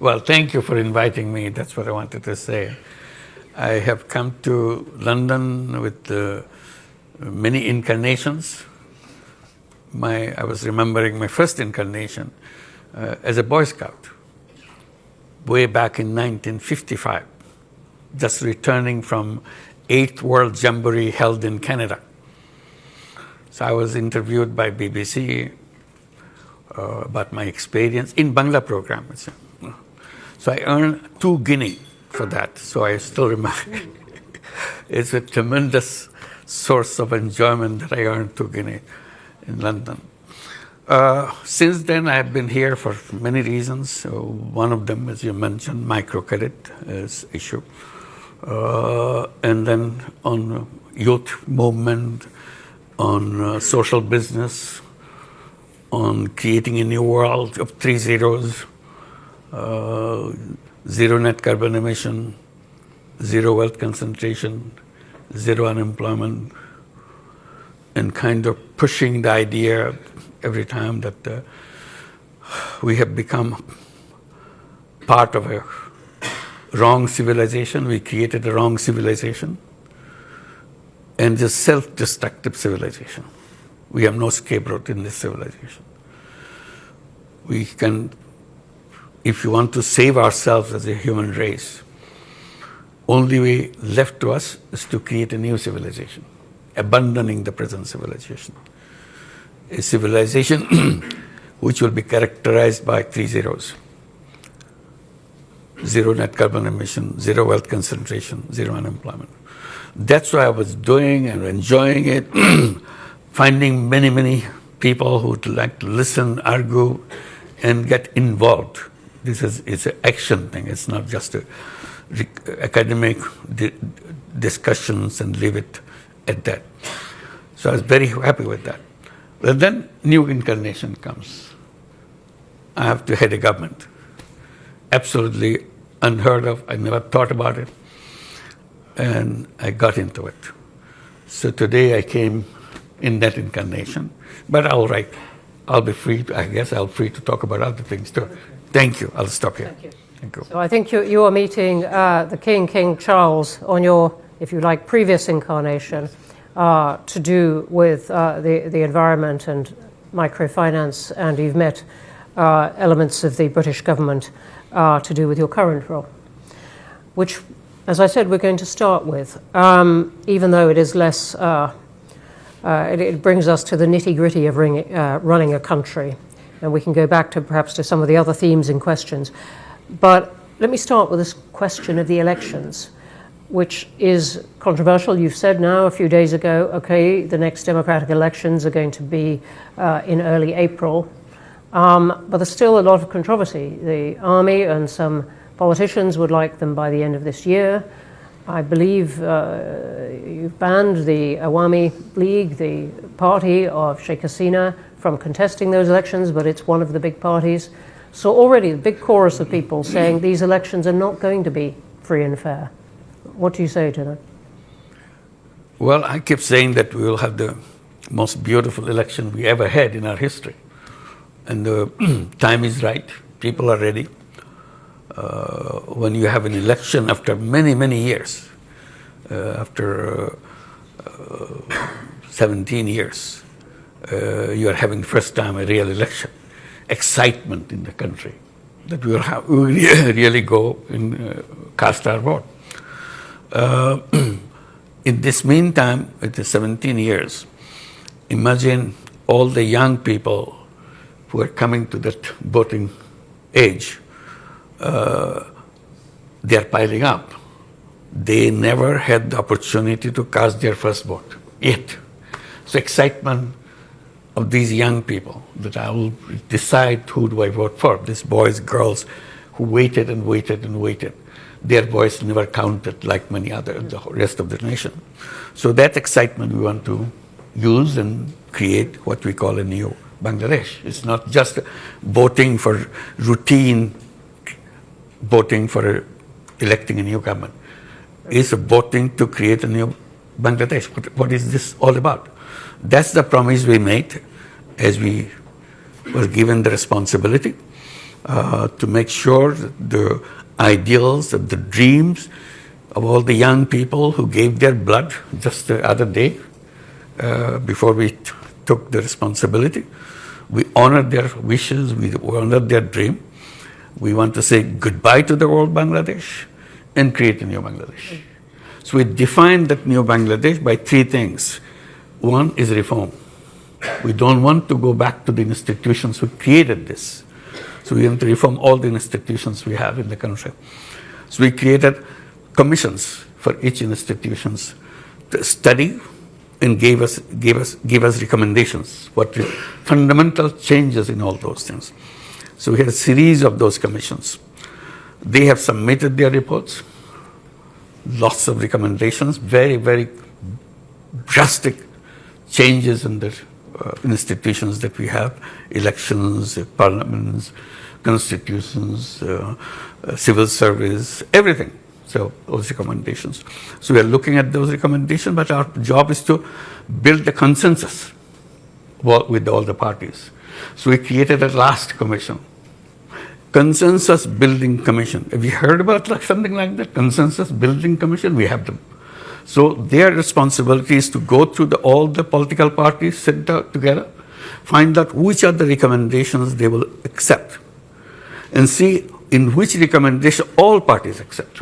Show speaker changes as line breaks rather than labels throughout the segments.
Well, thank you for inviting me. That's what I wanted to say. I have come to London with many incarnations. I was remembering my first incarnation as a Boy Scout way back in 1955, just returning from 8th World Jamboree held in Canada. So I was interviewed by BBC about my experience in Bangla program. So I earned 2 guinea for that, so I still remember. It's a tremendous source of enjoyment that I earned 2 guinea in London. Since then, I have been here for many reasons. So one of them, as you mentioned, microcredit is issue. And then on youth movement, on social business, on creating a new world of 3 zeros, zero net carbon emission, zero wealth concentration, zero unemployment, and kind of pushing the idea every time that we have become part of a wrong civilization. We created a wrong civilization and a self-destructive civilization. We have no scapegoat in this civilization. We can, if you want to save ourselves as a human race, only way left to us is to create a new civilization, abandoning the present civilization. A civilization which will be characterized by 3 zeros. Zero net carbon emission, zero wealth concentration, zero unemployment. That's what I was doing and enjoying it, finding many, many people who would like to listen, argue, and get involved. It's an action thing. It's not just academic discussions and leave it at that. So I was very happy with that. But then new incarnation comes. I have to head a government. Absolutely unheard of. I never thought about it. And I got into it. So today I came in that incarnation. But all right, I'll be free, I guess I'll be free to talk about other things too. Thank you. I'll stop here.
Thank you.
Thank you.
So I think you are meeting the King Charles on your, if you like, previous incarnation to do with the environment and microfinance, and you've met elements of the British government to do with your current role, which, as I said, we're going to start with, even though it is less, it brings us to the nitty-gritty of running a country, and we can go back to perhaps to some of the other themes and questions. But let me start with this question of the elections, which is controversial. You've said now a few days ago, okay, the next democratic elections are going to be in early April, but there's still a lot of controversy. The army and some politicians would like them by the end of this year. I believe you've banned the Awami League, the party of Sheikh Hasina, from contesting those elections, but it's one of the big parties. So already a big chorus of people saying these elections are not going to be free and fair. What do you say to that?
Well, I keep saying that we will have the most beautiful election we ever had in our history. And the time is right. People are ready. When you have an election after many, many years, after 17 years, you are having first time a real election. Excitement in the country that we will really go and cast our vote. In this meantime, with the 17 years, imagine all the young people who are coming to that voting age. They are piling up. They never had the opportunity to cast their first vote yet. So excitement of these young people that I will decide who do I vote for. These boys, girls who waited and waited and waited. Their voice never counted like many other, the rest of the nation. So that excitement we want to use and create what we call a new Bangladesh. It's not just voting for routine voting for electing a new government. It's voting to create a new Bangladesh. What is this all about? That's the promise we made as we were given the responsibility. to make sure that the ideals and the dreams of all the young people who gave their blood just the other day before we took the responsibility. We honored their wishes, we honored their dream. We want to say goodbye to the old Bangladesh and create a new Bangladesh. So we defined that new Bangladesh by three things. One is reform. We don't want to go back to the institutions who created this. So we want to reform all the institutions we have in the country. So we created commissions for each institutions to study and give us recommendations, what fundamental changes in all those things. So we had a series of those commissions. They have submitted their reports, lots of recommendations, very, very drastic changes in the institutions that we have, elections, parliaments, constitutions, civil service, everything. So those recommendations. So we are looking at those recommendations, but our job is to build a consensus with all the parties. So we created a last commission, Consensus Building Commission. Have you heard about something like that? Consensus Building Commission? We have them. So their responsibility is to go through all the political parties, sit down together, find out which are the recommendations they will accept, and see in which recommendation all parties accept.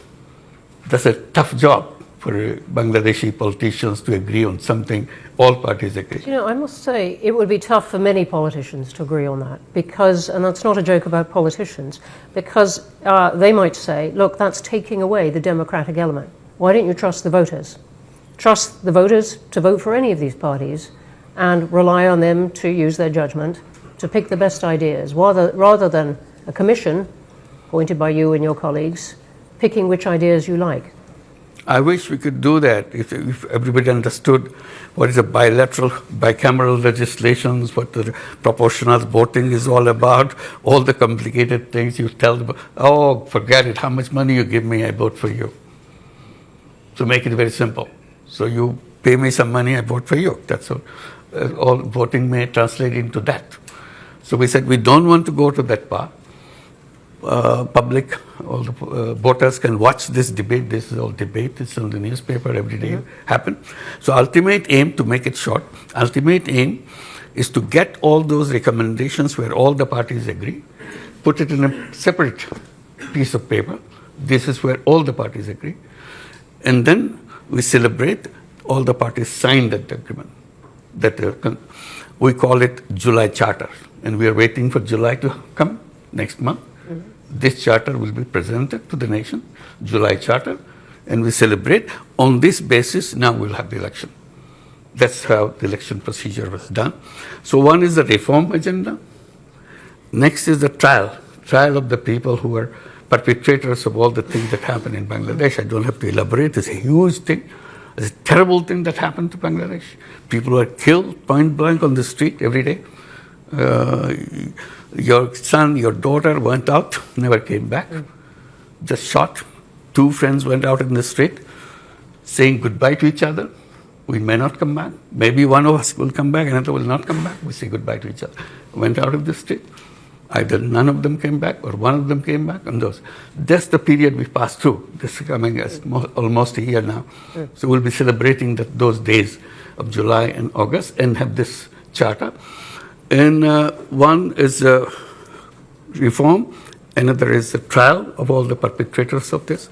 That's a tough job for Bangladeshi politicians to agree on something all parties agree.
You know, I must say it would be tough for many politicians to agree on that because, and that's not a joke about politicians, because they might say, look, that's taking away the democratic element. Why don't you trust the voters? Trust the voters to vote for any of these parties and rely on them to use their judgment to pick the best ideas rather than a commission appointed by you and your colleagues picking which ideas you like.
I wish we could do that if everybody understood what is a bicameral legislations, what the proportional voting is all about, all the complicated things you tell them, oh, forget it, how much money you give me, I vote for you. So make it very simple. So you pay me some money, I vote for you. That's all voting may translate into that. So we said we don't want to go to that part. Public, all the voters can watch this debate. This is all debate. It's on the newspaper every day. Happen. So ultimate aim, to make it short, ultimate aim is to get all those recommendations where all the parties agree, put it in a separate piece of paper. This is where all the parties agree. And then we celebrate all the parties signed that agreement. We call it July Charter. And we are waiting for July to come next month. This charter will be presented to the nation, July Charter, and we celebrate. On this basis, now we'll have the election. That's how the election procedure was done. So one is the reform agenda. Next is the trial of the people who are perpetrators of all the things that happen in Bangladesh. I don't have to elaborate. It's a huge thing. It's a terrible thing that happened to Bangladesh. People were killed point blank on the street every day. Your son, your daughter went out, never came back, just shot. Two friends went out in the street saying goodbye to each other. We may not come back. Maybe one of us will come back, another will not come back. We say goodbye to each other. Went out of the street. Either none of them came back or one of them came back. And that's the period we passed through. This is coming as almost a year now. So we'll be celebrating those days of July and August and have this charter. And one is reform, another is the trial of all the perpetrators of this.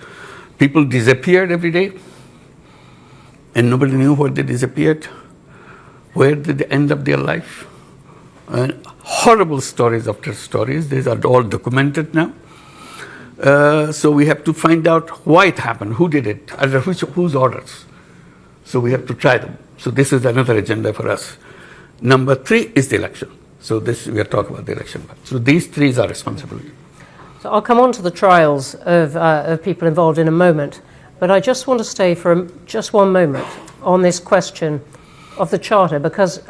People disappeared every day, and nobody knew where they disappeared. Where did they end up their life? And horrible stories after stories. These are all documented now. So we have to find out why it happened, who did it, under whose orders. So we have to try them. So this is another agenda for us. Number 3 is the election. So we are talking about the election. So these 3 is our responsibility.
So I'll come on to the trials of people involved in a moment, but I just want to stay for just one moment on this question of the Charter, because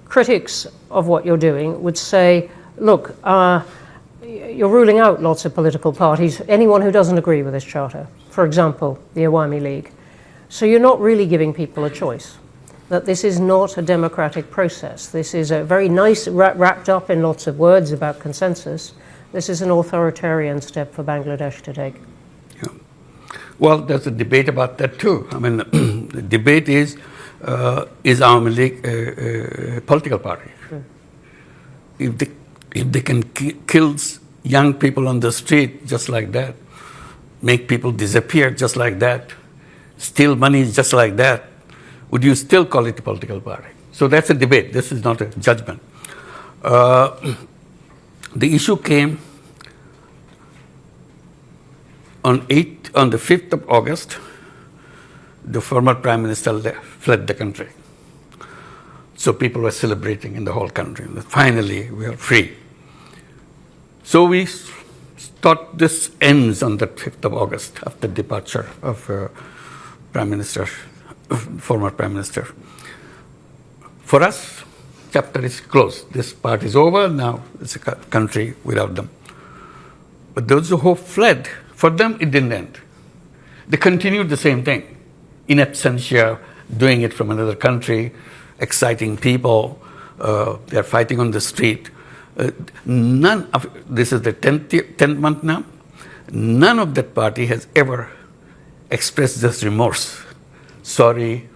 critics of what you're doing would say, look, you're ruling out lots of political parties, anyone who doesn't agree with this Charter, for example, the Awami League. So you're not really giving people a choice. That this is not a democratic process. This is a very nice, wrapped up in lots of words about consensus, this is an authoritarian step for Bangladesh to take?
Yeah. Well, there's a debate about that too. I mean, the debate is Awami League a political party? If they can kill young people on the street just like that, make people disappear just like that, steal money just like that, would you still call it a political party? So that's a debate. This is not a judgment. The issue came on the 5th of August. The former Prime Minister fled the country. So people were celebrating in the whole country. Finally, we are free. So we thought this ends on the 5th of August after departure of former Prime Minister. For us, chapter is closed. This part is over. Now it's a country without them. But those who fled, for them it didn't end. They continued the same thing, in absentia, doing it from another country, exciting people. They're fighting on the street. This is the 10th month now. None of that party has ever expressed this remorse. Sorry,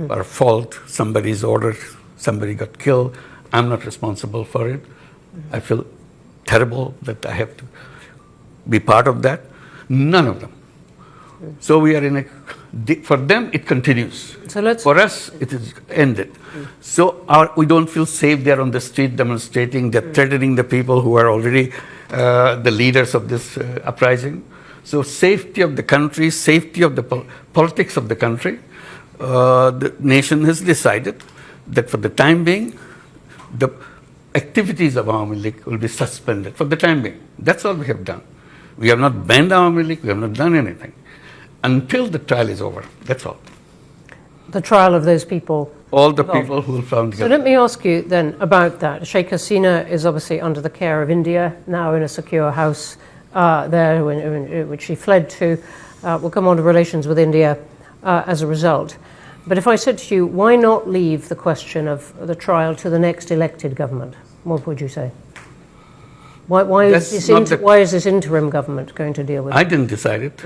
our fault, somebody's ordered, somebody got killed, I'm not responsible for it. I feel terrible that I have to be part of that. None of them. So we are for them it continues. So for us it is ended. So we don't feel safe there on the street demonstrating. They're threatening the people who are already the leaders of this uprising. So safety of the country, safety of the politics of the country, the nation has decided that for the time being, the activities of Awami League will be suspended for the time being. That's all we have done. We have not banned Awami League, we have not done anything. Until the trial is over, that's all.
The trial of those people?
All the people who were found guilty.
So let me ask you then about that. 𝗕cie Hasina is obviously under the care of India, now in a secure house there, which she fled to. We'll come on to relations with India as a result. But if I said to you, why not leave the question of the trial to the next elected government? What would you say? Why is this interim government going to deal with it?
I didn't decide it.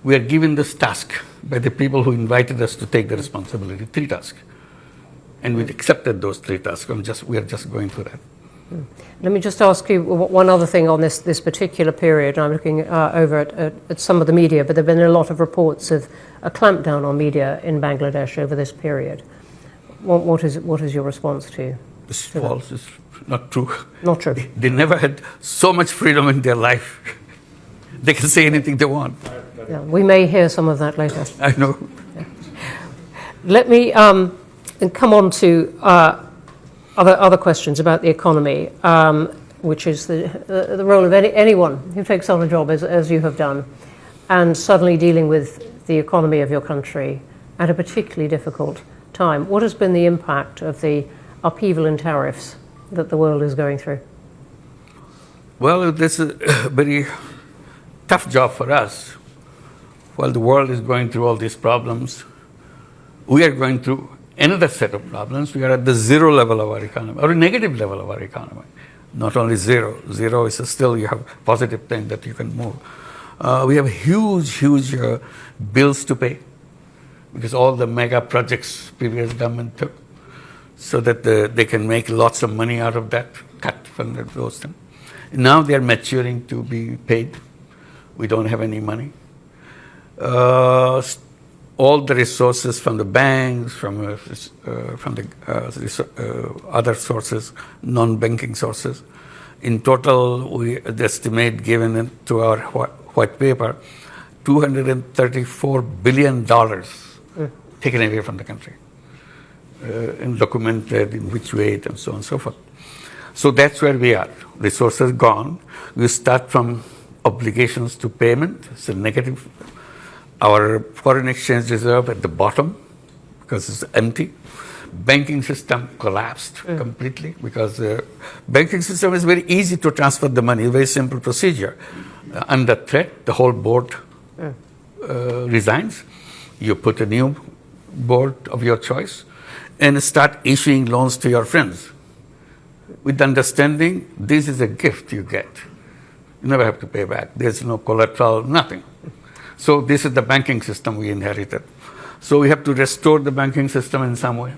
We are given this task by the people who invited us to take the responsibility, 3 tasks. And we accepted those 3 tasks. We are just going through that.
Let me just ask you one other thing on this particular period. I'm looking over at some of the media, but there have been a lot of reports of a clampdown on media in Bangladesh over this period. What is your response to?
It's false. It's not true.
Not true.
They never had so much freedom in their life. They can say anything they want.
Yeah, we may hear some of that later.
I know.
Yeah. Let me come on to other questions about the economy, which is the role of anyone who takes on a job as you have done, and suddenly dealing with the economy of your country at a particularly difficult time. What has been the impact of the upheaval in tariffs that the world is going through?
Well, this is a very tough job for us. While the world is going through all these problems, we are going through another set of problems. We are at the 0 level of our economy, or a negative level of our economy. Not only 0. 0 is still, you have positive thing that you can move. We have huge bills to pay because all the mega projects previous government took, so that they can make lots of money out of that, cut from those things. Now they are maturing to be paid. We don't have any money. All the resources from the banks, from the other sources, non-banking sources. In total, we estimate, given to our white paper, $234 billion taken away from the country, and documented in which way, and so on and so forth. So that's where we are. Resources gone. We start from obligations to payment. It's a negative. Our foreign exchange reserve at the bottom because it's empty. Banking system collapsed completely because the banking system is very easy to transfer the money, very simple procedure. Under threat, the whole board resigns. You put a new board of your choice and start issuing loans to your friends with the understanding this is a gift you get. You never have to pay back. There's no collateral, nothing. So this is the banking system we inherited. So we have to restore the banking system in some way.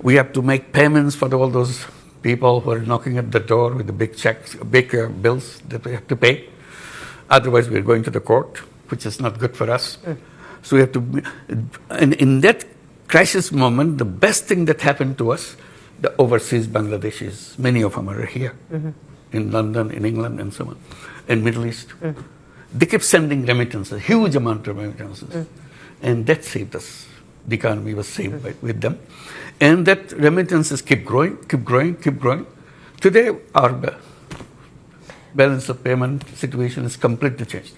We have to make payments for all those people who are knocking at the door with the big checks, big bills that we have to pay. Otherwise, we're going to the court, which is not good for us. So we have to, and in that crisis moment, the best thing that happened to us, the overseas Bangladeshis, many of them are here, in London, in England, and so on, in Middle East. They kept sending remittances, huge amount of remittances, and that saved us. The economy was saved with them. And that remittances keep growing, keep growing, keep growing. Today, our balance of payment situation is completely changed.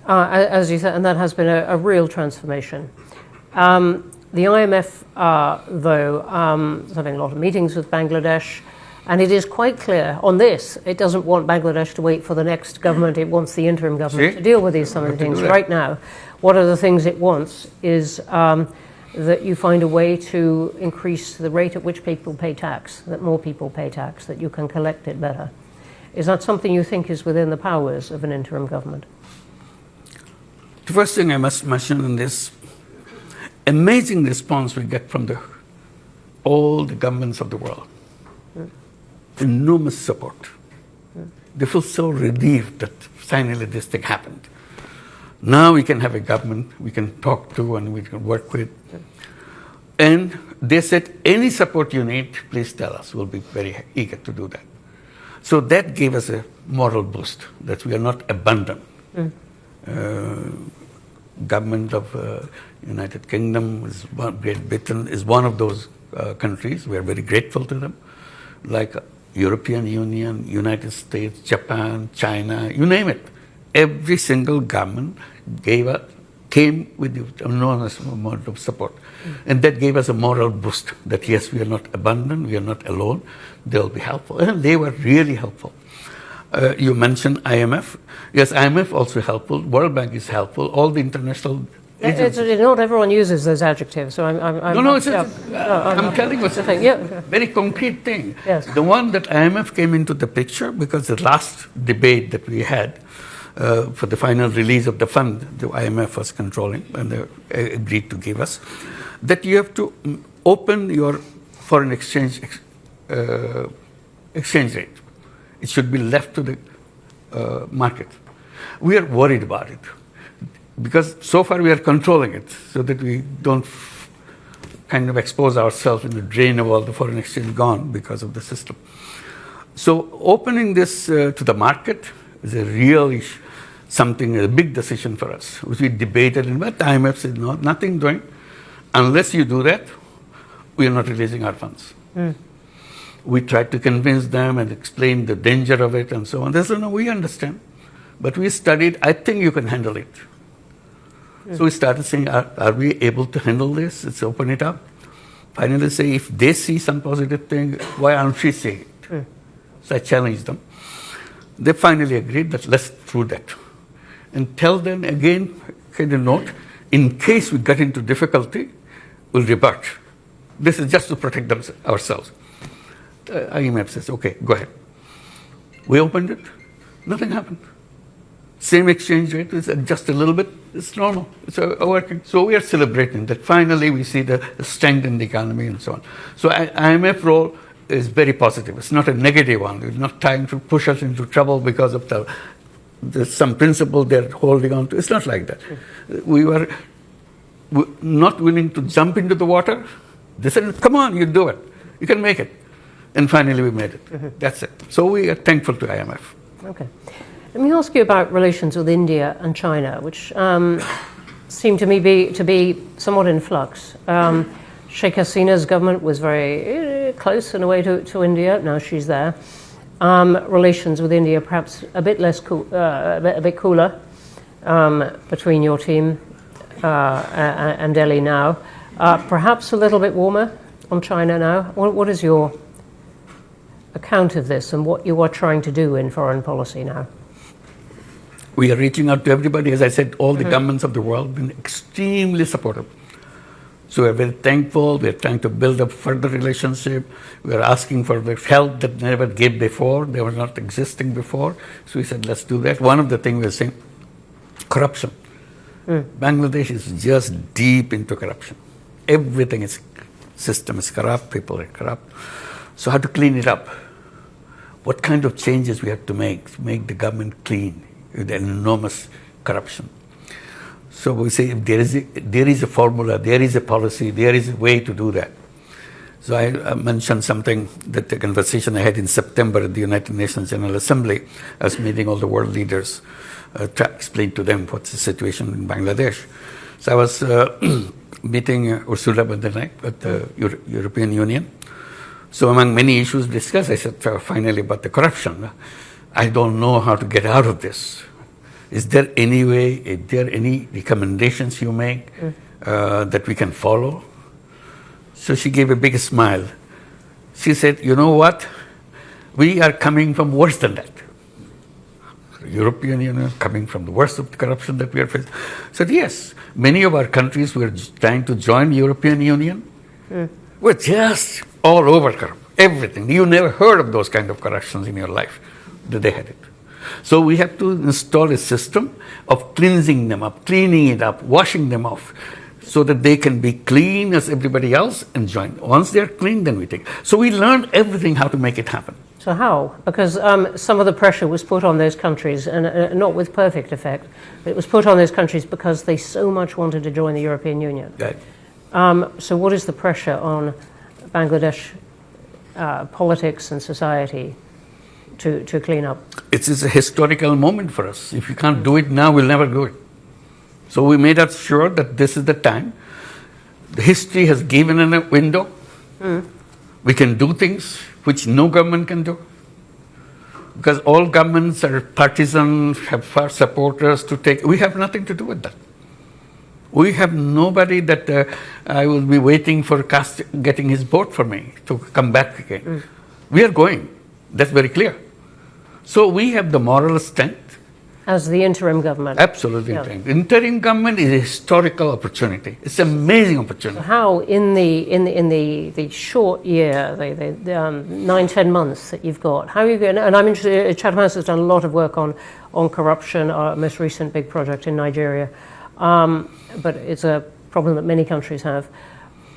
As you said, and that has been a real transformation. The IMF, though, is having a lot of meetings with Bangladesh, and it is quite clear on this, it doesn't want Bangladesh to wait for the next government, it wants the interim government to deal with some of the things right now. One of the things it wants is that you find a way to increase the rate at which people pay tax, that more people pay tax, that you can collect it better. Is that something you think is within the powers of an interim government?
The first thing I must mention in this, amazing response we get from all the governments of the world. Enormous support. They feel so relieved that finally this thing happened. Now we can have a government we can talk to and we can work with. And they said, any support you need, please tell us. We'll be very eager to do that. So that gave us a moral boost, that we are not abandoned. Government of United Kingdom, Great Britain is one of those countries. We are very grateful to them. Like European Union, United States, Japan, China, you name it. Every single government came with enormous amount of support. And that gave us a moral boost that yes, we are not abandoned, we are not alone, they'll be helpful. And they were really helpful. You mentioned IMF. Yes, IMF also helpful, World Bank is helpful, all the international agencies.
Not everyone uses those adjectives, so I'm
telling you it's a very concrete thing.
Yes.
The one that IMF came into the picture because the last debate that we had for the final release of the fund, the IMF was controlling and they agreed to give us, that you have to open your foreign exchange rate. It should be left to the market. We are worried about it because so far we are controlling it so that we don't kind of expose ourselves in the drain of all the foreign exchange gone because of the system. So opening this to the market is a real issue, a big decision for us, which we debated, and but the IMF said, no, nothing doing. Unless you do that, we are not releasing our funds. We tried to convince them and explain the danger of it and so on. They said, no, we understand. But we studied, I think you can handle it. So we started saying, are we able to handle this? Let's open it up. Finally say, if they see some positive thing, why aren't we seeing it? So I challenged them. They finally agreed that let's do that. And tell them again, kind of note, in case we get into difficulty, we'll revert. This is just to protect ourselves. IMF says, okay, go ahead. We opened it, nothing happened. Same exchange rate, is just a little bit, it's normal, it's working. So we are celebrating that finally we see the strength in the economy and so on. So IMF role is very positive. It's not a negative one. It's not trying to push us into trouble because of some principle they're holding on to. It's not like that. We were not willing to jump into the water. They said, come on, you do it. You can make it. And finally we made it. That's it. So we are thankful to IMF.
Okay. Let me ask you about relations with India and China, which seem to me to be somewhat in flux. Sheikh Hasina's government was very close in a way to India. Now she's there. Relations with India perhaps a bit less cool, a bit cooler between your team and Delhi now. Perhaps a little bit warmer on China now. What is your account of this and what you are trying to do in foreign policy now?
We are reaching out to everybody. As I said, all the governments of the world have been extremely supportive. So we're very thankful. We're trying to build up further relationship. We're asking for the help that never gave before. They were not existing before. So we said, let's do that. One of the things we're saying, corruption. Bangladesh is just deep into corruption. Everything is, system is corrupt, people are corrupt. So how to clean it up? What kind of changes we have to make the government clean with enormous corruption? So we say if there is a formula, there is a policy, there is a way to do that. So I mentioned something, that the conversation I had in September at the United Nations General Assembly. I was meeting all the world leaders to explain to them what's the situation in Bangladesh. So I was meeting Ursula von der Leyen at the European Union. So among many issues discussed, I said finally about the corruption. I don't know how to get out of this. Is there any way, is there any recommendations you make that we can follow? So she gave a big smile. She said, you know what? We are coming from worse than that. The European Union coming from the worst of the corruption that we are facing. Said, yes, many of our countries were trying to join the European Union. We're just all over corrupt. Everything. You never heard of those kind of corruptions in your life. They had it. So we have to install a system of cleansing them up, cleaning it up, washing them off, so that they can be clean as everybody else and join. Once they're clean, then we take. So we learned everything how to make it happen.
So how? Because some of the pressure was put on those countries, and not with perfect effect. It was put on those countries because they so much wanted to join the European Union.
Right.
So what is the pressure on Bangladesh politics and society to clean up?
It is a historical moment for us. If you can't do it now, we'll never do it. So we made us sure that this is the time. The history has given us a window. We can do things which no government can do. Because all governments are partisan, have far supporters to take. We have nothing to do with that. We have nobody that I will be waiting for getting his vote for me to come back again. We are going. That's very clear. So we have the moral strength.
As the interim government.
Absolutely. Yeah. Interim government is a historical opportunity. It's an amazing opportunity.
So how in the short year, the 9-10 months that you've got, how are you going? And I'm interested. Chatham House has done a lot of work on corruption. Our most recent big project in Nigeria, but it's a problem that many countries have.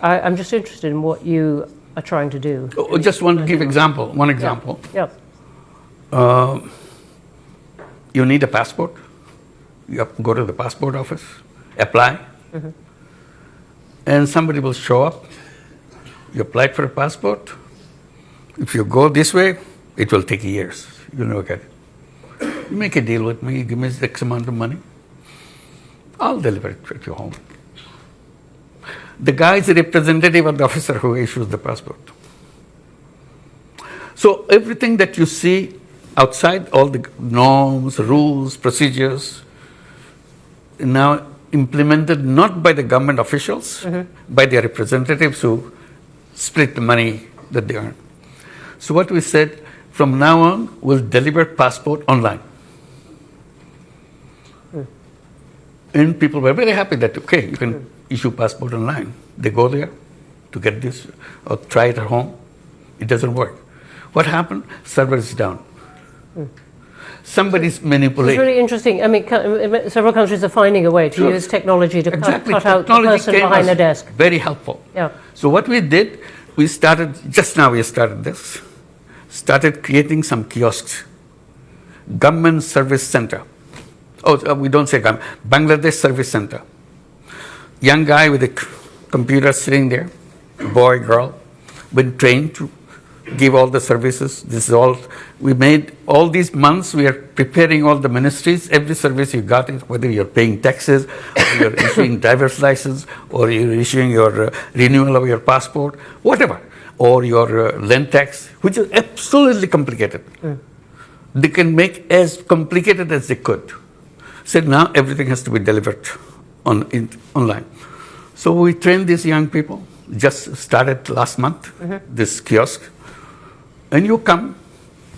I'm just interested in what you are trying to do.
Just want to give one example.
Yeah.
You need a passport. You have to go to the passport office, apply, and somebody will show up. You applied for a passport. If you go this way, it will take years. You'll never get it. You make a deal with me, give me X amount of money. I'll deliver it at your home. The guy is a representative of the officer who issues the passport. So everything that you see outside, all the norms, rules, procedures, now implemented not by the government officials, by their representatives who split the money that they earn. So what we said, from now on, we'll deliver passport online. And people were very happy that, okay, you can issue passport online. They go there to get this or try it at home. It doesn't work. What happened? Server is down. Somebody's manipulating.
It's really interesting. I mean, several countries are finding a way to use technology to cut out the person behind the desk.
Very helpful.
Yeah.
So what we did, we started creating some kiosks. Government Service Center. We don't say government. Bangladesh Service Center. Young guy with a computer sitting there, boy, girl, been trained to give all the services. This is all we made. All these months we are preparing all the ministries. Every service you got it, whether you're paying taxes, or you're issuing driver's license, or you're issuing your renewal of your passport, whatever, or your land tax, which is absolutely complicated. They can make as complicated as they could. Said now everything has to be delivered online. So we trained these young people. Just started last month, this kiosk. And you come,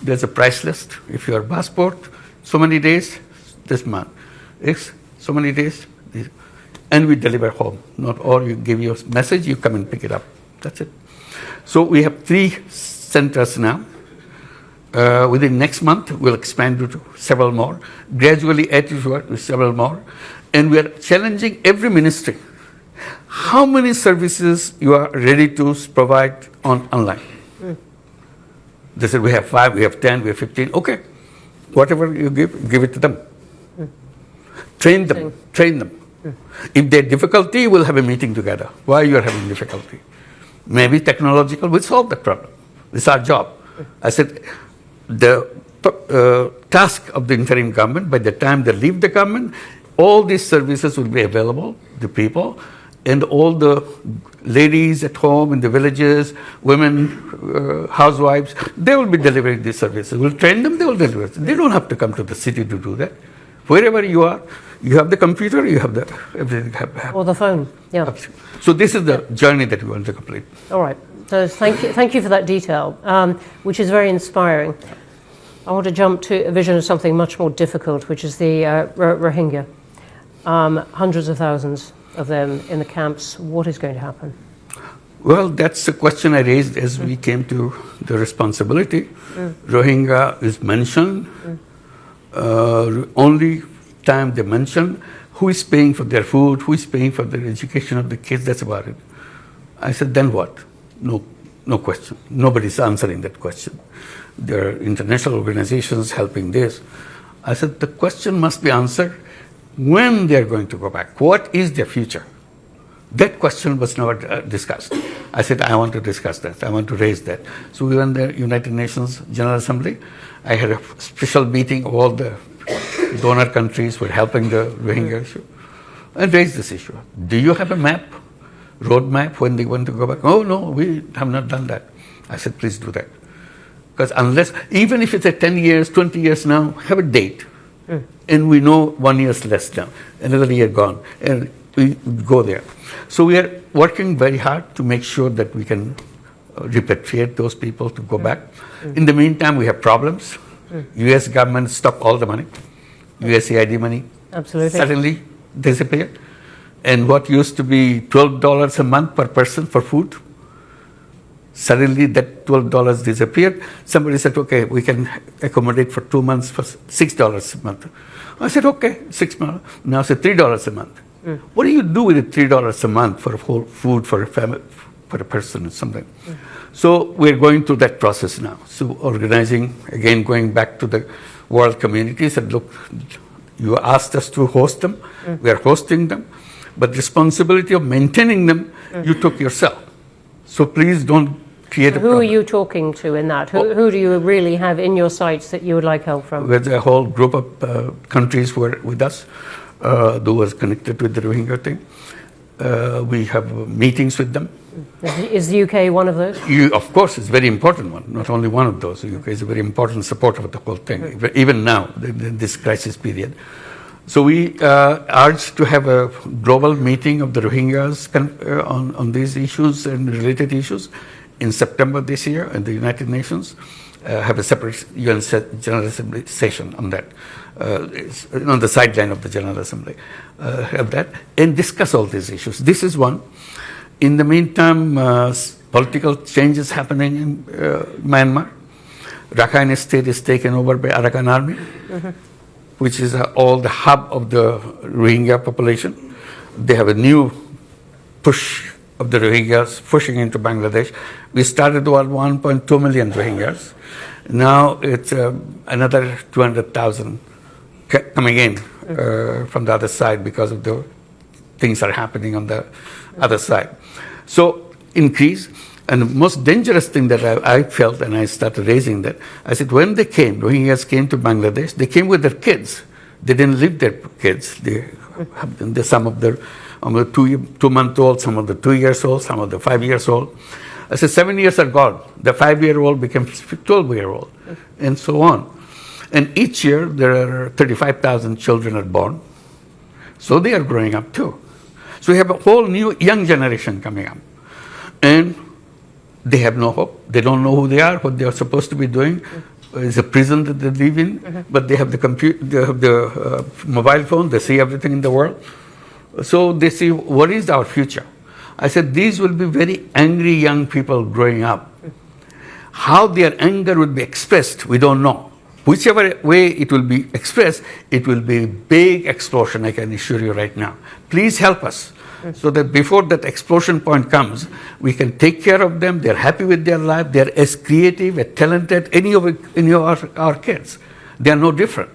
there's a price list. If your passport, so many days, this month. So many days. and we deliver home. Not or you give your message, you come and pick it up. That's it. So we have 3 centers now. Within next month, we'll expand to several more. Gradually add to several more. And we are challenging every ministry. How many services you are ready to provide online? They said, we have 5, we have 10, we have 15. Okay, whatever you give it to them. Train them, train them. If they have difficulty, we'll have a meeting together. Why you are having difficulty? Maybe technological will solve that problem. It's our job. I said, the task of the interim government, by the time they leave the government, all these services will be available to people, and all the ladies at home in the villages, women, housewives, they will be delivering these services. We'll train them, they will deliver it. They don't have to come to the city to do that. Wherever you are, you have the computer, you have the everything.
Or the phone, yeah.
So this is the journey that we want to complete.
All right. So thank you for that detail, which is very inspiring. I want to jump to a vision of something much more difficult, which is the Rohingya. Hundreds of thousands of them in the camps. What is going to happen?
Well, that's the question I raised as we came to the responsibility. Rohingya is mentioned. Only time they mention who is paying for their food, who is paying for their education of the kids, that's about it. I said, then what? No question. Nobody's answering that question. There are international organizations helping this. I said, the question must be answered when they're going to go back. What is their future? That question was never discussed. I said, I want to discuss that. I want to raise that. So we went to the United Nations General Assembly. I had a special meeting of all the donor countries who were helping the Rohingya issue and raised this issue. Do you have a map, road map when they want to go back? Oh, no, we have not done that. I said, please do that. Because unless, even if it's 10 years, 20 years now, have a date. And we know 1 year's less now, another year gone, and we go there. So we are working very hard to make sure that we can repatriate those people to go back. In the meantime, we have problems. US government stopped all the money. USAID money suddenly disappeared. And what used to be $12 a month per person for food, suddenly that $12 disappeared. Somebody said, okay, we can accommodate for 2 months for $6 a month. I said, okay, 6 months. Now it's $3 a month. What do you do with $3 a month for whole food for a family, for a person or something? So we're going through that process now. So organizing, again, going back to the world community, said, look, you asked us to host them. We are hosting them. But responsibility of maintaining them, you took yourself. So please don't create a problem.
Who are you talking to in that? Who do you really have in your sights that you would like help from?
There's a whole group of countries who are with us, who was connected with the Rohingya thing. We have meetings with them.
Is the UK one of those?
Of course, it's a very important one. Not only one of those. The UK is a very important supporter of the whole thing, even now, in this crisis period. So we urge to have a global meeting of the Rohingyas on these issues and related issues in September this year in the United Nations. Have a separate UN General Assembly session on that, on the sideline of the General Assembly. Have that and discuss all these issues. This is one. In the meantime, political changes happening in Myanmar. Rakhine State is taken over by Arakan Army. Which is all the hub of the Rohingya population. They have a new push of the Rohingyas pushing into Bangladesh. We started with 1.2 million Rohingyas. Now it's another 200,000 coming in from the other side because of the things are happening on the other side. So increase. And the most dangerous thing that I felt, and I started raising that, I said, when they came, Rohingyas came to Bangladesh, they came with their kids. They didn't leave their kids. Some of the 2-month-old, some of the 2 years old, some of the 5 years old. I said, 7 years are gone. The 5-year-old became 12-year-old, and so on. And each year, there are 35,000 children are born. So they are growing up too. So we have a whole new young generation coming up. And they have no hope. They don't know who they are, what they are supposed to be doing. It's a prison that they live in, but they have the computer, they have the mobile phone. They see everything in the world. So they say, what is our future? I said, these will be very angry young people growing up. How their anger will be expressed, we don't know. Whichever way it will be expressed, it will be a big explosion, I can assure you right now. Please help us, so that before that explosion point comes, we can take care of them, they're happy with their life, they're as creative, as talented, any of our kids. They are no different.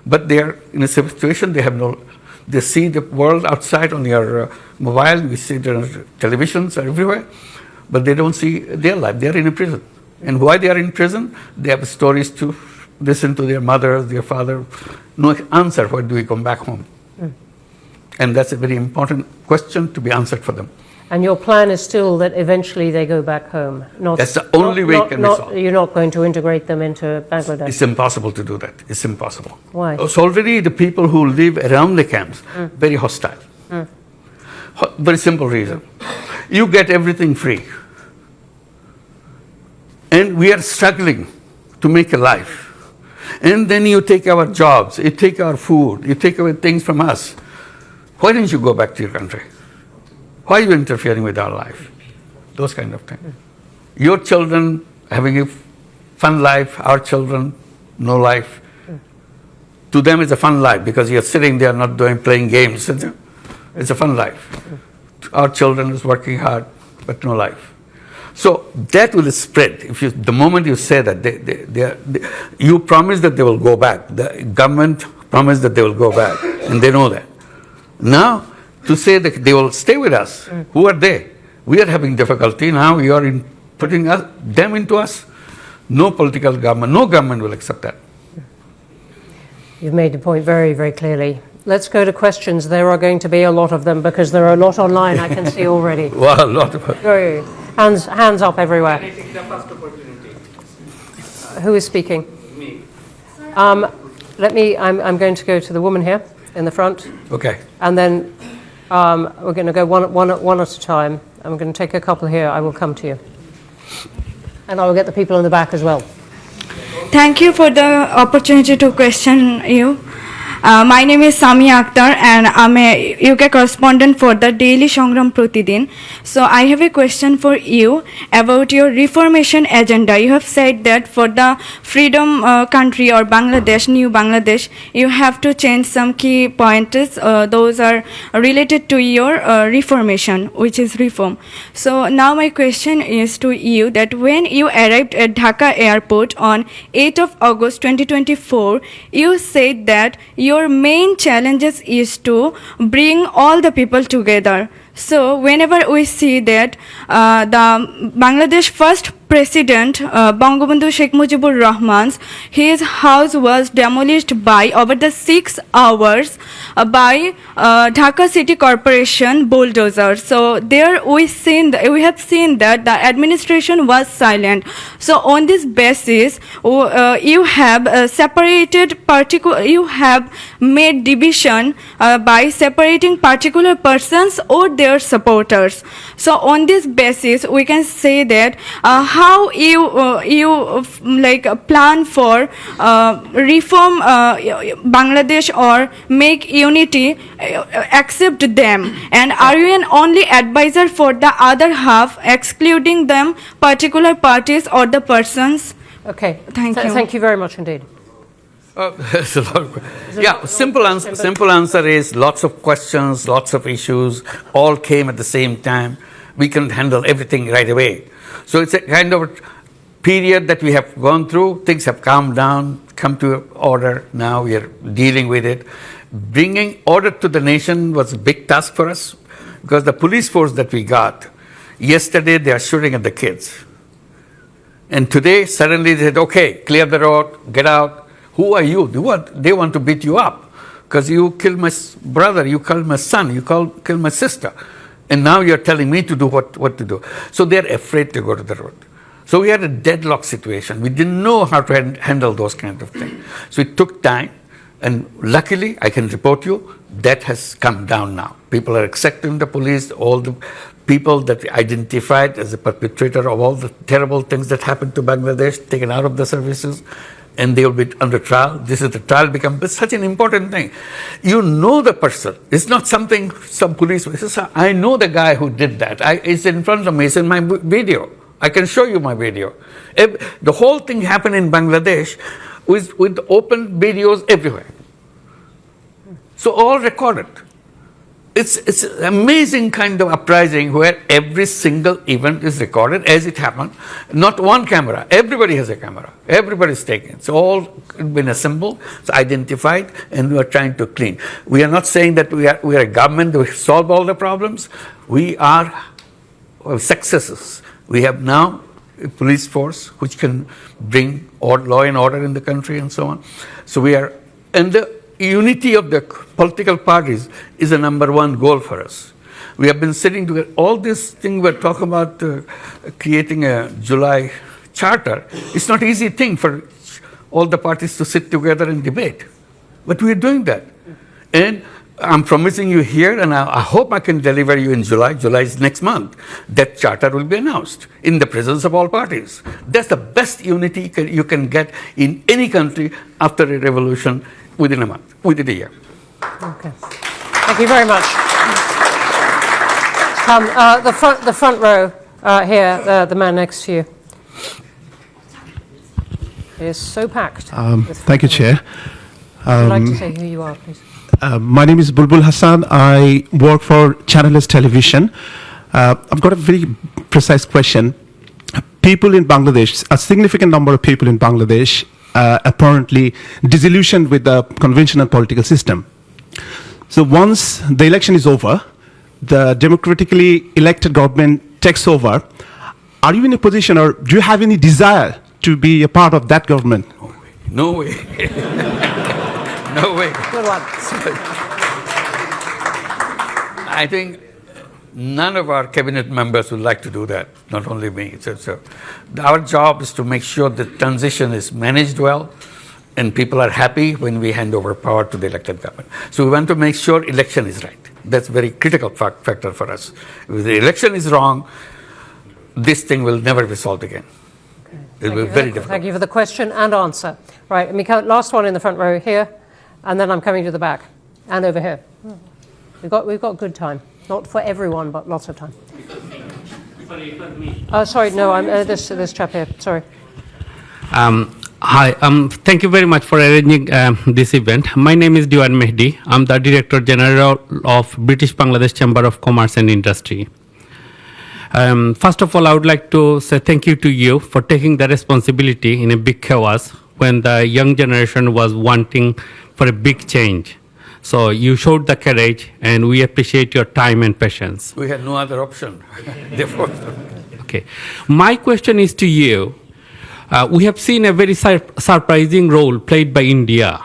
But they are in a situation, they see the world outside on your mobile, we see the televisions are everywhere, but they don't see their life, they are in a prison. And why they are in prison? They have stories to listen to their mother, their father, no answer, when do we come back home? And that's a very important question to be answered for them.
And your plan is still that eventually they go back home?
That's the only way it can be solved.
You're not going to integrate them into Bangladesh?
It's impossible to do that. It's impossible.
Why?
It's already the people who live around the camps, very hostile. Very simple reason. You get everything free. And we are struggling to make a life. And then you take our jobs, you take our food, you take away things from us. Why don't you go back to your country? Why are you interfering with our life? Those kind of things. Your children having a fun life, our children, no life. To them it's a fun life because you're sitting there not playing games. It's a fun life. Our children is working hard, but no life. So that will spread. The moment you say that, you promise that they will go back. The government promised that they will go back, and they know that. Now, to say that they will stay with us, who are they? We are having difficulty. Now you are putting them into us. No political government, no government will accept that.
You've made the point very, very clearly. Let's go to questions. There are going to be a lot of them because there are a lot online, I can see already.
Well, a lot of them.
Hands up everywhere.
Can I take the first opportunity?
Who is speaking?
Me.
I'm going to go to the woman here in the front.
Okay.
And then we're going to go one at a time. I'm going to take a couple here. I will come to you. And I will get the people in the back as well.
Thank you for the opportunity to question you. My name is Sami Akhtar and I'm a UK correspondent for the Daily 𝗕𝗿𝗀 So I have a question for you about your reformation agenda. You have said that for the freedom country or Bangladesh, new Bangladesh, you have to change some key points. Those are related to your reformation, which is reform. So now my question is to you that when you arrived at Dhaka airport on 8th of August 2024, you said that your main challenges is to bring all the people together. So whenever we see that the Bangladesh first President Bongo Times, his house was demolished by over the 6 hours by Dhaka City Corporation bulldozer. So there we have seen that the administration was silent. So on this basis, you have you have made division by separating particular persons or their supporters. So on this basis, we can say that how you plan for reform Bangladesh or make unity, accept them, and are you an only advisor for the other half, excluding them particular parties or the persons?
Okay.
Thank you.
Thank you very much indeed.
That's a lot of questions. Yeah, simple answer is lots of questions, lots of issues, all came at the same time. We couldn't handle everything right away. So it's a kind of period that we have gone through. Things have calmed down, come to order. Now we are dealing with it. Bringing order to the nation was a big task for us because the police force that we got, yesterday they are shooting at the kids. And today suddenly they said, okay, clear the road, get out. Who are you? They want to beat you up because you killed my brother, you killed my son, you killed my sister. And now you're telling me to do what to do. So they're afraid to go to the road. So we had a deadlock situation. We didn't know how to handle those kind of things. So it took time. And luckily, I can report you, that has come down now. People are accepting the police, all the people that we identified as the perpetrator of all the terrible things that happened to Bangladesh, taken out of the services. and they will be under trial. This is the trial becomes such an important thing. You know the person. It's not something some police. I know the guy who did that. It's in front of me. It's in my video. I can show you my video. The whole thing happened in Bangladesh with open videos everywhere. So all recorded. It's an amazing kind of uprising where every single event is recorded as it happened. Not one camera. Everybody has a camera. Everybody's taking it. It's all been assembled, it's identified, and we are trying to clean. We are not saying that we are a government to solve all the problems. We are successes. We have now a police force which can bring law and order in the country and so on. So we are, and the unity of the political parties is a #1 goal for us. We have been sitting together. All this thing we're talking about creating a July charter. It's not an easy thing for all the parties to sit together and debate. But we're doing that. And I'm promising you here, and I hope I can deliver you in July. July is next month. That charter will be announced in the presence of all parties. That's the best unity you can get in any country after a revolution within a month, within a year.
Okay. Thank you very much. The front row here, the man next to you. It is so packed.
Thank you, Chair.
I'd like to say who you are, please.
My name is Bulbul Hassan. I work for Chatham House Television. I've got a very precise question. People in Bangladesh, a significant number of people in Bangladesh, apparently disillusioned with the conventional political system. So once the election is over, the democratically elected government takes over. Are you in a position, or do you have any desire to be a part of that government?
No way. No way.
Good one.
I think none of our cabinet members would like to do that, not only me. So our job is to make sure the transition is managed well and people are happy when we hand over power to the elected government. So we want to make sure election is right. That's a very critical factor for us. If the election is wrong, this thing will never be solved again. It will be very difficult.
Thank you for the question and answer. Right, Mika, last one in the front row here, and then I'm coming to the back, and over here. We've got good time. Not for everyone, but lots of time.
Sorry, it was me.
Sorry, no, I'm this chap here. Sorry.
Hi, thank you very much for arranging this event. My name is Dewan Mehdi. I'm the Director General of British Bangladesh Chamber of Commerce and Industry. First of all, I would like to say thank you to you for taking the responsibility in a big chaos when the young generation was wanting for a big change. So you showed the courage, and we appreciate your time and patience.
We had no other option. Therefore,
Okay. My question is to you. We have seen a very surprising role played by India.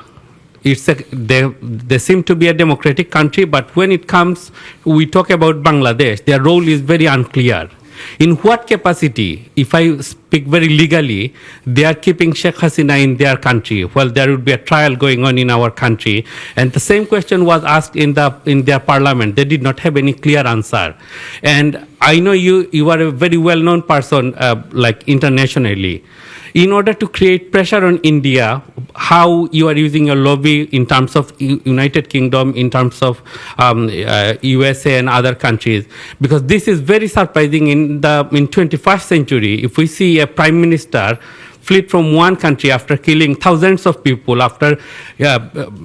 They seem to be a democratic country, but when it comes, we talk about Bangladesh, their role is very unclear. In what capacity, if I speak very legally, they are keeping Sheikh Hasina in their country, while there would be a trial going on in our country? And the same question was asked in their parliament. They did not have any clear answer. And I know you are a very well-known person, like internationally. In order to create pressure on India, how you are using your lobby in terms of United Kingdom, in terms of USA and other countries, because this is very surprising in 21st century. If we see a prime minister fled from one country after killing thousands of people, after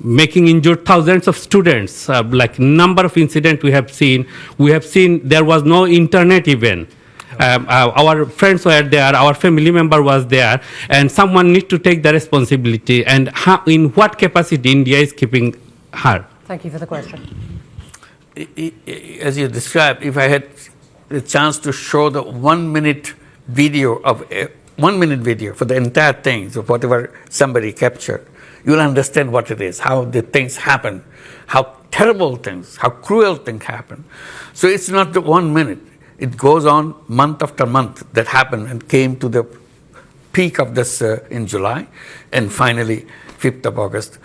making injured thousands of students, like number of incidents we have seen there was no internet even. Our friends were there, our family member was there, and someone needs to take the responsibility. And in what capacity India is keeping her?
Thank you for the question.
as you described, if I had the chance to show the 1 minute video for the entire thing, so whatever somebody captured, you'll understand what it is, how the things happen, how terrible things, how cruel things happen. So it's not the 1 minute. It goes on month after month that happened and came to the peak of this in July, and finally 5th of August,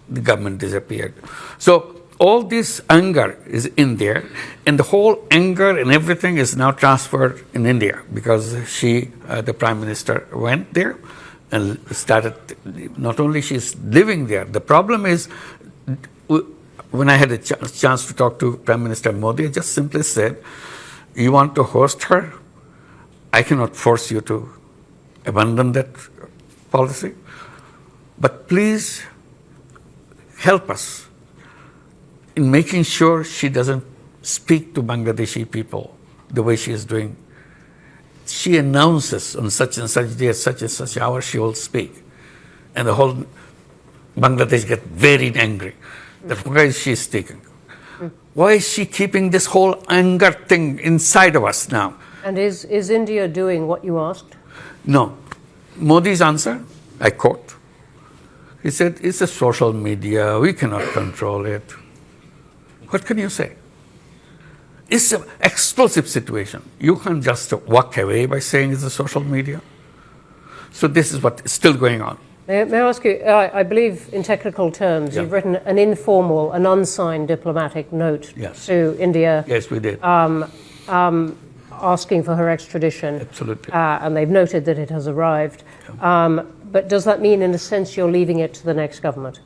the government disappeared. So all this anger is in there, and the whole anger and everything is now transferred in India because she, the Prime Minister, went there and started, not only she's living there, the problem is, when I had a chance to talk to Prime Minister Modi, I just simply said, you want to host her? I cannot force you to abandon that policy, but please help us in making sure she doesn't speak to Bangladeshi people the way she is doing. She announces on such and such day, such and such hour, she will speak. And the whole Bangladesh get very angry. That why is she speaking? Why is she keeping this whole anger thing inside of us now?
And is India doing what you asked?
No. Modi's answer, I quote, he said, it's a social media, we cannot control it. What can you say? It's an explosive situation. You can't just walk away by saying it's a social media. So this is what is still going on.
May I ask you, I believe in technical terms,
Yeah.
you've written an informal, an unsigned diplomatic note
Yes.
to India.
Yes, we did.
Asking for her extradition.
Absolutely.
And they've noted that it has arrived. But does that mean, in a sense, you're leaving it to the next government?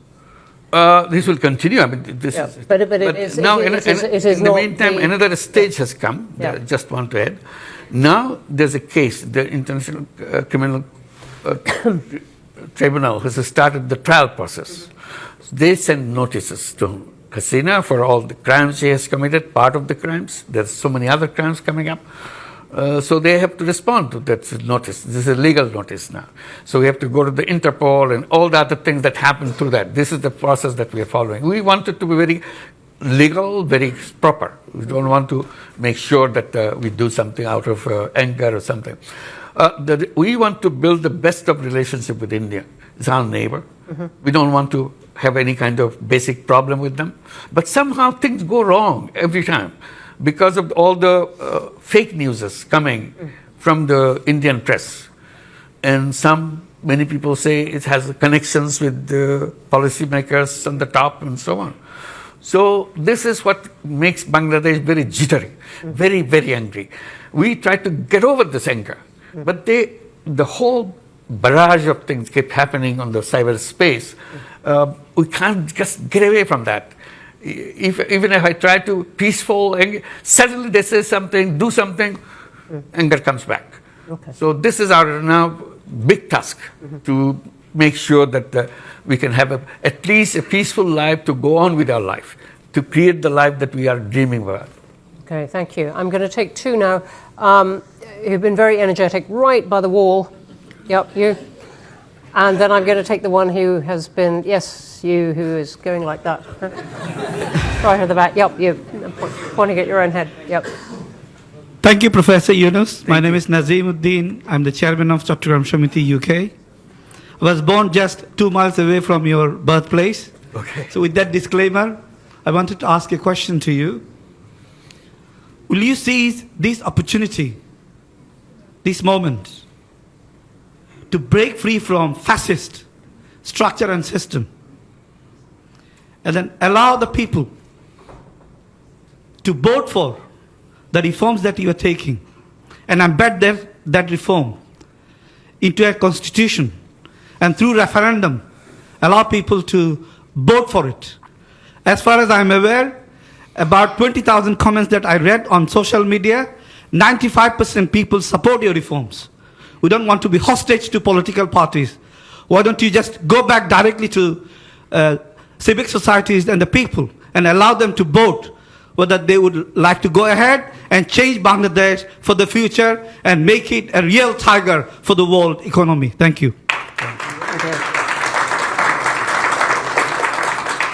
This will continue. I mean, this
Yeah,
is.
but it is-
now,
it is
in the
not
meantime,
the-
another stage has come.
Yeah.
That I just want to add. Now there's a case. The International Criminal Tribunal has started the trial process. They send notices to Hasina for all the crimes she has committed. Part of the crimes. There's so many other crimes coming up. So they have to respond to that notice. This is a legal notice now. So we have to go to the Interpol and all the other things that happen through that. This is the process that we are following. We want it to be very legal, very proper. We don't want to make sure that we do something out of anger or something. We want to build the best of relationship with India. It's our neighbor. We don't want to have any kind of basic problem with them. But somehow things go wrong every time, because of all the fake news coming from the Indian press. And many people say it has connections with the policymakers on the top and so on. So this is what makes Bangladesh very jittery, very, very angry. We try to get over this anger, but the whole barrage of things keep happening on the cyberspace. We can't just get away from that. Even if I try to peaceful, suddenly they say something, do something, anger comes back.
Okay.
So this is our now big task, to make sure that we can have at least a peaceful life to go on with our life, to create the life that we are dreaming about.
Okay, thank you. I'm going to take two now. Who've been very energetic, right by the wall. Yep, you. And then I'm going to take the one who has been, yes, you, who is going like that. Right at the back. Yep, you. Pointing at your own head. Yep.
Thank you, Professor Yunus. My name is 𝗕𝗫𝗀. I'm the chairman of 𝗕𝗫𝗀𝗀 𝗵𝗺, UK. I was born just 2 miles away from your birthplace.
Okay.
So with that disclaimer, I wanted to ask a question to you. Will you seize this opportunity, this moment, to break free from fascist structure and system, and then allow the people to vote for the reforms that you are taking and embed that reform into a constitution, and through referendum allow people to vote for it? As far as I'm aware, about 20,000 comments that I read on social media, 95% people support your reforms. We don't want to be hostage to political parties. Why don't you just go back directly to civic societies and the people and allow them to vote whether they would like to go ahead and change Bangladesh for the future and make it a real tiger for the world economy. Thank you.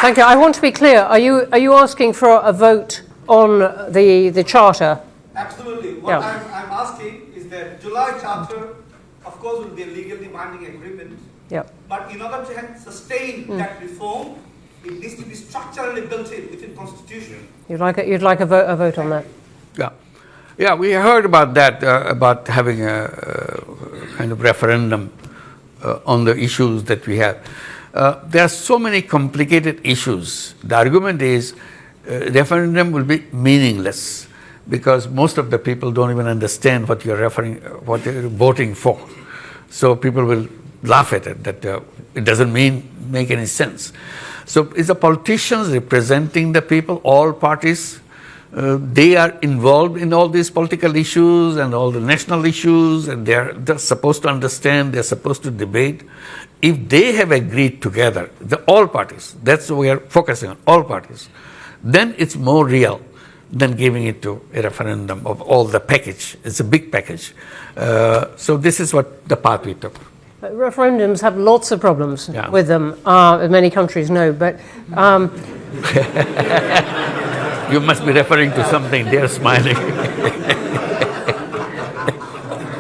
Thank you. I want to be clear. Are you asking for a vote on the charter?
Absolutely. What
Yeah.
I'm asking is that July Charter, of course, will be a legally binding agreement.
Yep.
But in order to sustain that reform, it needs to be structurally built in within Constitution.
You'd like a vote on that?
Yeah. Yeah, we heard about that, about having a kind of referendum on the issues that we have. There are so many complicated issues. The argument is referendum will be meaningless because most of the people don't even understand what you're voting for. So people will laugh at it, that it doesn't make any sense. So it's the politicians representing the people, all parties. They are involved in all these political issues and all the national issues, and they're supposed to understand, they're supposed to debate. If they have agreed together, all parties, that's what we are focusing on, all parties, then it's more real than giving it to a referendum of all the package. It's a big package. So this is what the path we took.
But referendums have lots of problems with them, as many countries know, but...
You must be referring to something, they're smiling.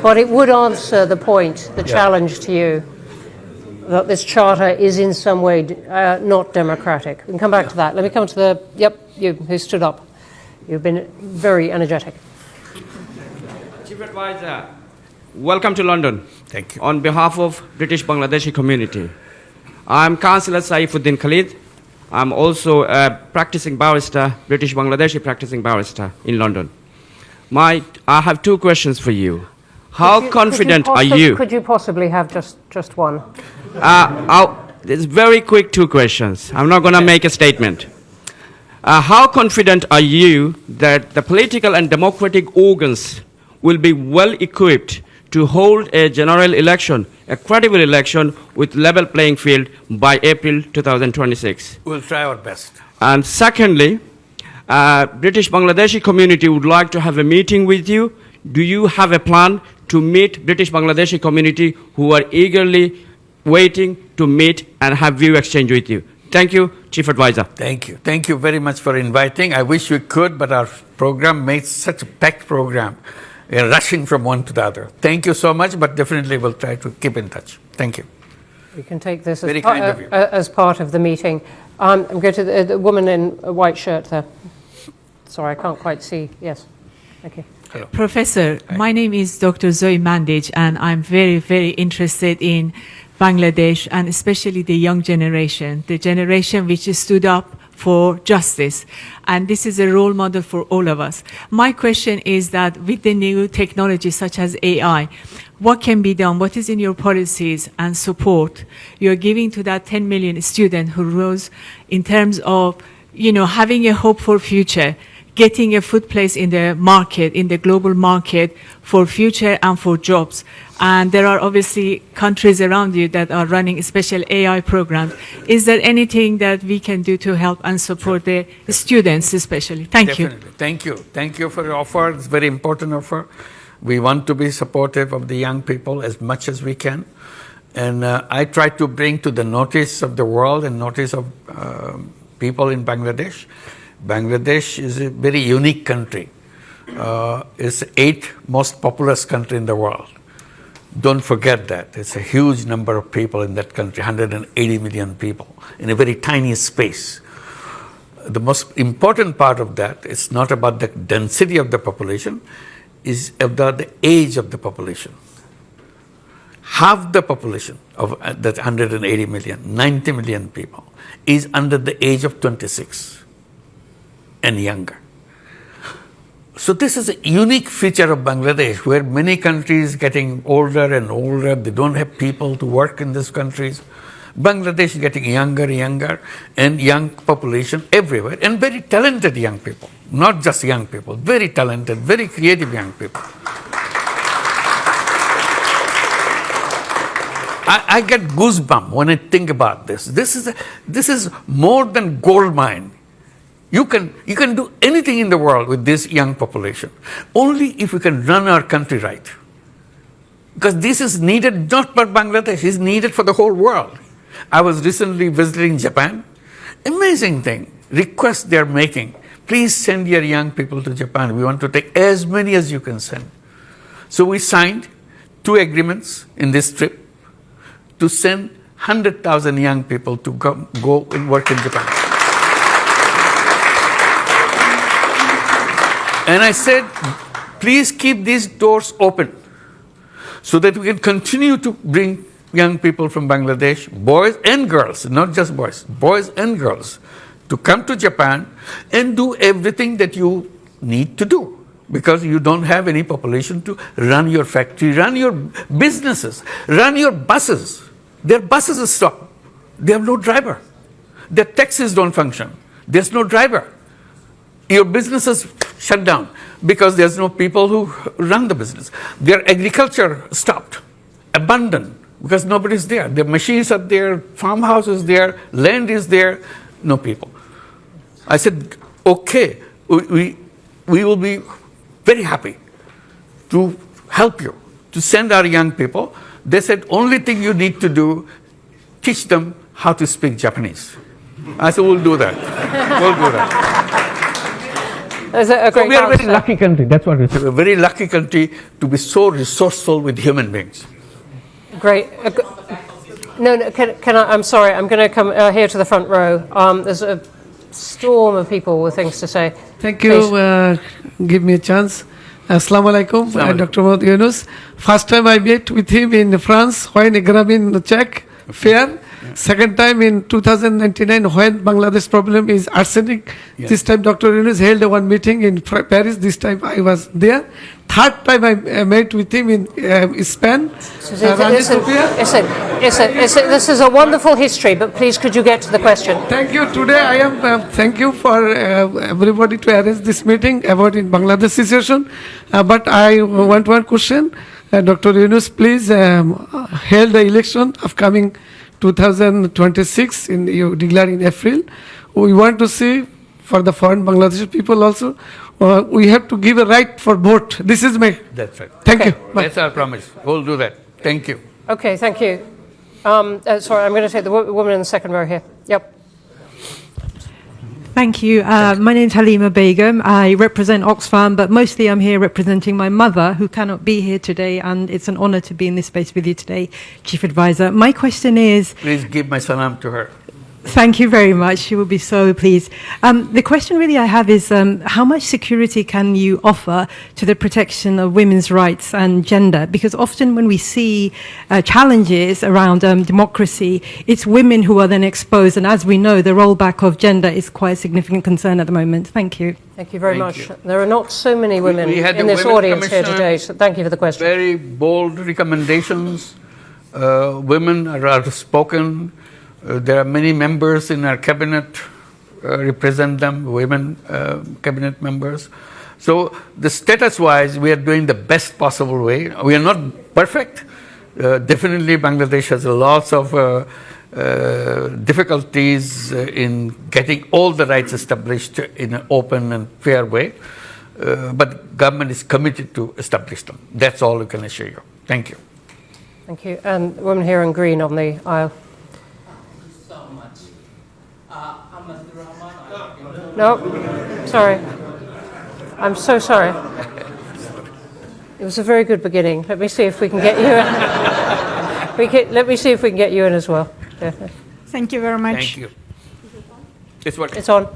But it would answer the point, the challenge to you, that this charter is in some way not democratic. We can come back to that. Let me come to you who stood up. You've been very energetic.
Chief Advisor, welcome to London.
Thank you.
On behalf of British Bangladeshi community, I'm Councillor 𝗧𝗿𝗂𝘂𝘁𝗵 Khalid. I'm also a practicing barrister, British Bangladeshi practicing barrister in London. I have two questions for you. How confident are you?
Could you possibly have just one?
It's very quick two questions. I'm not going to make a statement. How confident are you that the political and democratic organs will be well equipped to hold a general election, a credible election with level playing field by April 2026?
We'll try our best.
And secondly, British Bangladeshi community would like to have a meeting with you. Do you have a plan to meet British Bangladeshi community who are eagerly waiting to meet and have view exchange with you? Thank you, Chief Advisor.
Thank you. Thank you very much for inviting. I wish we could, but our program made such a packed program. We are rushing from one to the other. Thank you so much, but definitely we'll try to keep in touch. Thank you.
We can take this
Very kind of you.
as part of the meeting. I'm going to the woman in a white shirt there. Sorry, I can't quite see. Yes. Thank you.
Hello.
Professor, my name is Dr. 𝗬𝗍, and I'm very, very interested in Bangladesh and especially the young generation, the generation which stood up for justice. And this is a role model for all of us. My question is that with the new technology such as AI, what can be done? What is in your policies and support you're giving to that 10 million student who rose in terms of, having a hope for future, getting a foot place in the market, in the global market for future and for jobs? And there are obviously countries around you that are running special AI programs. Is there anything that we can do to help and support the students especially? Thank you.
Thank you. Thank you for your offer. It's a very important offer. We want to be supportive of the young people as much as we can. And I try to bring to the notice of the world and notice of people in Bangladesh. Bangladesh is a very unique country. It's the 8th most populous country in the world. Don't forget that. It's a huge number of people in that country, 180 million people, in a very tiny space. The most important part of that is not about the density of the population, is about the age of the population. Half the population of that 180 million, 90 million people, is under the age of 26 and younger. So this is a unique feature of Bangladesh, where many countries getting older and older, they don't have people to work in these countries. Bangladesh is getting younger and younger, and young population everywhere, and very talented young people. Not just young people, very talented, very creative young people. I get goosebumps when I think about this. This is more than gold mine. You can do anything in the world with this young population, only if we can run our country right. Because this is needed not for Bangladesh, it's needed for the whole world. I was recently visiting Japan. Amazing thing, request they're making. Please send your young people to Japan. We want to take as many as you can send. So we signed 2 agreements in this trip to send 100,000 young people to go and work in Japan. And I said, please keep these doors open so that we can continue to bring young people from Bangladesh, boys and girls, not just boys, boys and girls, to come to Japan and do everything that you need to do, because you don't have any population to run your factory, run your businesses, run your buses. Their buses stop. They have no driver. Their taxis don't function. There's no driver. Your businesses shut down because there's no people who run the business. Their agriculture stopped, abandoned, because nobody's there. Their machines are there, farmhouse is there, land is there, no people. I said, okay, we will be very happy to help you, to send our young people. They said, only thing you need to do, teach them how to speak Japanese. I said, we'll do that. We'll do that.
Is it a great
So we are a very
answer?
lucky country. That's what we say. We're a very lucky country to be so resourceful with human beings.
Great. No, can I? I'm sorry. I'm going to come here to the front row. There's a storm of people with things to say.
Thank you. Give me a chance. Assalamu alaikum, Dr. Muhammad Yunus. First time I met with him in France when Grameen Czech fair. Second time in 2099 when Bangladesh problem is arsenic.
Yes.
This time Dr. Yunus held one meeting in Paris. This time I was there. Third time I met with him in Spain.
This is a wonderful history, but please could you get to the question?
Thank you. Today I am, thank you for everybody to arrange this meeting about in Bangladesh situation. But I want one question. Dr. Yunus, please held the election upcoming 2026 you declare in April. We want to see for the foreign Bangladeshi people also, we have to give a right for vote. This is my...
That's right.
Thank you. Bye.
That's our promise. We'll do that. Thank you.
Okay, thank you. Sorry, I'm going to take the woman in the second row here. Yep.
Thank you. My name is Halima Begum. I represent Oxfam, but mostly I'm here representing my mother, who cannot be here today, and it's an honor to be in this space with you today, Chief Advisor. My question is...
Please give my salam to her.
Thank you very much. She will be so pleased. The question really I have is how much security can you offer to the protection of women's rights and gender? Because often when we see challenges around democracy, it's women who are then exposed. And as we know, the rollback of gender is quite a significant concern at the moment. Thank you.
Thank you very
Thank
much.
you.
There are not so many women
We had
in
the
this
Women
audience here
Commissioner,
today, so thank you for the question.
Very bold recommendations. Women are outspoken. There are many members in our cabinet, represent them, women cabinet members. So the status-wise, we are doing the best possible way. We are not perfect. Definitely Bangladesh has lots of difficulties in getting all the rights established in an open and fair way. But government is committed to establish them. That's all we can assure you. Thank you.
Thank you. And the woman here in green on the aisle. No, sorry. I'm so sorry. It was a very good beginning. Let me see if we can get you in. Let me see if we can get you in as well. Yeah.
Thank you very much.
Thank you. It's what?
It's on.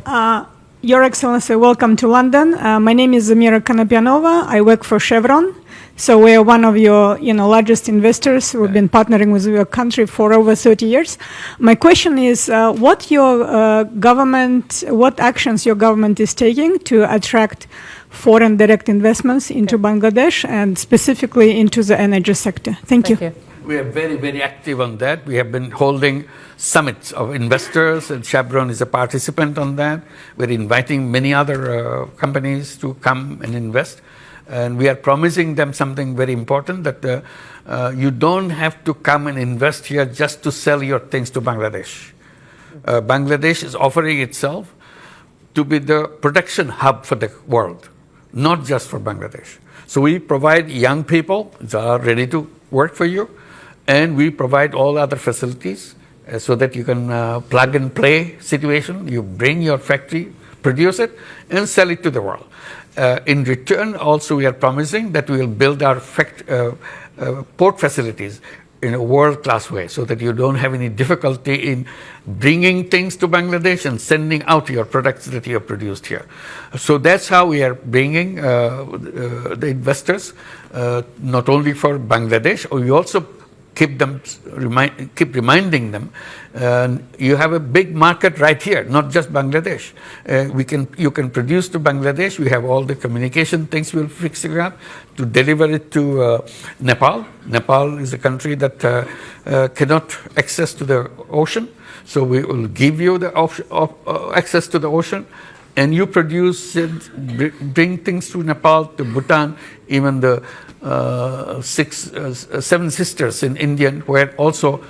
Your Excellency, welcome to London. My name is 𝗕𝗫 𝗕𝗀𝗃. I work for Chevron. So we are one of your largest investors. We've been partnering with your country for over 30 years. My question is, what actions your government is taking to attract foreign direct investments into Bangladesh and specifically into the energy sector? Thank you.
We are very, very active on that. We have been holding summits of investors, and Chevron is a participant on that. We're inviting many other companies to come and invest. And we are promising them something very important, that you don't have to come and invest here just to sell your things to Bangladesh. Bangladesh is offering itself to be the production hub for the world, not just for Bangladesh. So we provide young people that are ready to work for you, and we provide all other facilities so that you can plug and play situation. You bring your factory, produce it, and sell it to the world. In return, also, we are promising that we will build our port facilities in a world-class way so that you don't have any difficulty in bringing things to Bangladesh and sending out your products that you have produced here. So that's how we are bringing the investors, not only for Bangladesh, we also keep reminding them, you have a big market right here, not just Bangladesh. You can produce to Bangladesh. We have all the communication things we'll fix it up to deliver it to Nepal. Nepal is a country that cannot access to the ocean, so we will give you the access to the ocean, and you produce it, bring things to Nepal, to Bhutan, even the seven sisters in India, where also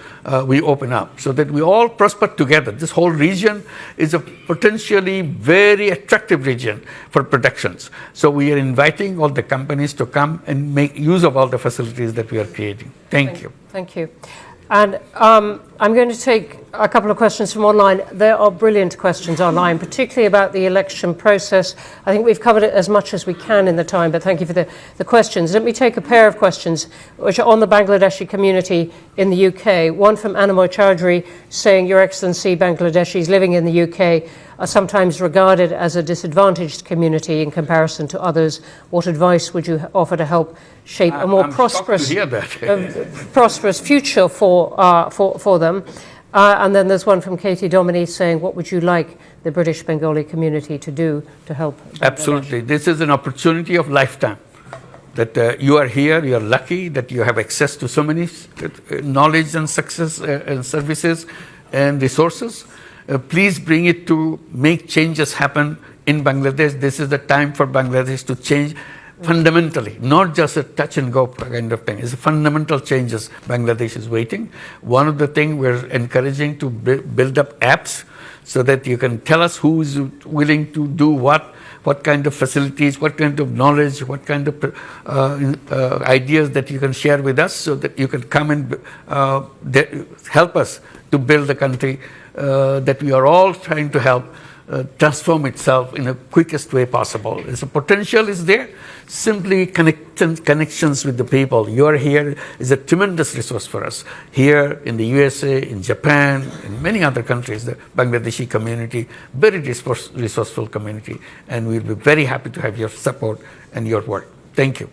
we open up, so that we all prosper together. This whole region is a potentially very attractive region for productions. So we are inviting all the companies to come and make use of all the facilities that we are creating. Thank you.
Thank you. And I'm going to take a couple of questions from online. There are brilliant questions online, particularly about the election process. I think we've covered it as much as we can in the time, but thank you for the questions. Let me take a pair of questions which are on the Bangladeshi community in the UK. One from 𝗕𝗫𝗀𝗁 saying, Your Excellency, Bangladeshis living in the UK are sometimes regarded as a disadvantaged community in comparison to others. What advice would you offer to help shape a more prosperous future for them? And then there's one from Katie Dominy saying, what would you like the British Bengali community to do to help Bangladesh?
Absolutely. This is an opportunity of lifetime. That you are here, you are lucky that you have access to so many knowledge and success and services and resources. Please bring it to make changes happen in Bangladesh. This is the time for Bangladesh to change fundamentally, not just a touch and go kind of thing. It's fundamental changes Bangladesh is waiting. One of the things we're encouraging to build up apps so that you can tell us who is willing to do what kind of facilities, what kind of knowledge, what kind of ideas that you can share with us, so that you can come and help us to build the country that we are all trying to help transform itself in the quickest way possible. The potential is there. Simply connections with the people. You are here is a tremendous resource for us. Here in the USA, in Japan, in many other countries, the Bangladeshi community, very resourceful community, and we'll be very happy to have your support and your work. Thank you.